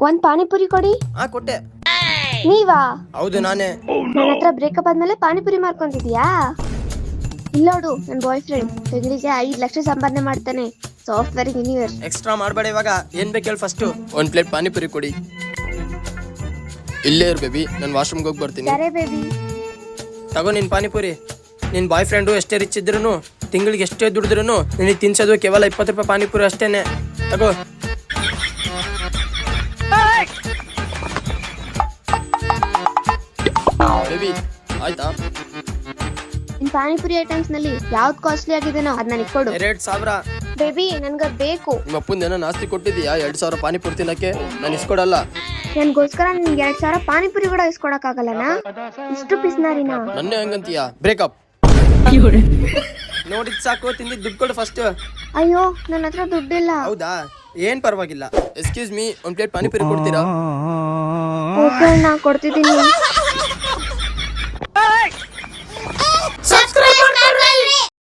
ಒಂದ್ ಪಾನಿಪುರಿ ಕೊಡಿ. ಕೊಟ್ಟೆ. ನೀವಾ? ಹೌದು ನಾನೇ. ನನ್ನ ಹತ್ರ ಬ್ರೇಕಪ್ ಆದ್ಮೇಲೆ ಪಾನಿಪುರಿ ಮಾರ್ಕೊಂತಿದ್ಯಾ? ಇಲ್ಲೋಡು, ನನ್ ಬಾಯ್ ಫ್ರೆಂಡ್ ತಿಂಗಳಿಗೆ 5 ಲಕ್ಷ ಸಂಪಾದನೆ ಮಾಡ್ತಾನೆ. Software engineer. ಎಕ್ಸ್ಟ್ರಾ ಮಾಡಬೇಡ. ಇವಾಗ ಏನ್ ಬೇಕು ಹೇಳಿ ಫಸ್ಟ್. ಒಂದ್ ಪ್ಲೇಟ್ ಪಾನಿಪುರಿ ಕೊಡಿ. ಇಲ್ಲೇ ಇರು ಬೇಬಿ, ನಾನು ವಾಶ್ರೂಮ್ಗೆ ಹೋಗಿ ಬರ್ತೀನಿ. ಸರಿ ಬೇಬಿ. ತಗೋ ನಿನ್ ಪಾನಿಪುರಿ. ನಿನ್ ಬಾಯ್ ಫ್ರೆಂಡು ಎಷ್ಟೇ ರಿಚ್ ಇದ್ರು ತಿಂಗಳಿಗೆ ಎಷ್ಟೇ ದುಡಿದ್ರು ನಿನಗೆ ತಿನ್ಸೋದು ಕೇವಲ 20 ರೂಪಾಯಿ ಪಾನಿಪುರಿ ಅಷ್ಟೇನೆ. ತಗೋ. ಬೇಬಿ ಆಯ್ತಾ? ನಿನ್ ಪಾನಿಪುರಿ ಐಟಮ್ಸ್ ನಲ್ಲಿ ಯಾವ್ದು ಕಾಸ್ಟ್ಲಿ ಆಗಿದೆನೋ ಅದ್ ನನಗೆ ಕೊಡು. 2,000. ಬೇಬಿ ನನ್ಗದ್ ಬೇಕು. ನಿಮ್ಮ ಅಪ್ಪಂದೇನೋ ನಾಸ್ತಿ ಕೊಟ್ಟಿದ್ಯಾ 2,000 ಪಾನಿಪುರಿ ತಿನ್ನಕ್ಕೆ? ನಾನು ಇಸ್ಕೊಡಲ್ಲ. ನನ್ಗೋಸ್ಕರ ನಿನ್ಗೆ 2,000 ಪಾನಿಪುರಿ ಕೂಡ ಇಸ್ಕೊಡಕ್ ಆಗಲ್ಲನಾ? ಇಷ್ಟು ಪಿಸ್ನಾರಿನಾ? ನನ್ನೇ ಹಂಗಂತೀಯಾ? ಬ್ರೇಕಪ್. ನೋಡಿದ್ ಸಾಕು, ತಿಂದಿದ್ ದುಡ್ಡು ಕೊಡು ಫಸ್ಟ್. ಅಯ್ಯೋ, ನನ್ನ ಹತ್ರ ದುಡ್ಡಿಲ್ಲ. ಹೌದಾ, ಏನ್ ಪರವಾಗಿಲ್ಲ. ಎಕ್ಸ್ಕ್ಯೂಸ್ ಮೀ, ಒಂದ್ ಪ್ಲೇಟ್ ಪಾನಿಪುರಿ ಕೊಡ್ತೀರಾ? ಓಕೆ ಅಣ್ಣ, ಕೊಡ್ತಿದ್ದೀನಿ.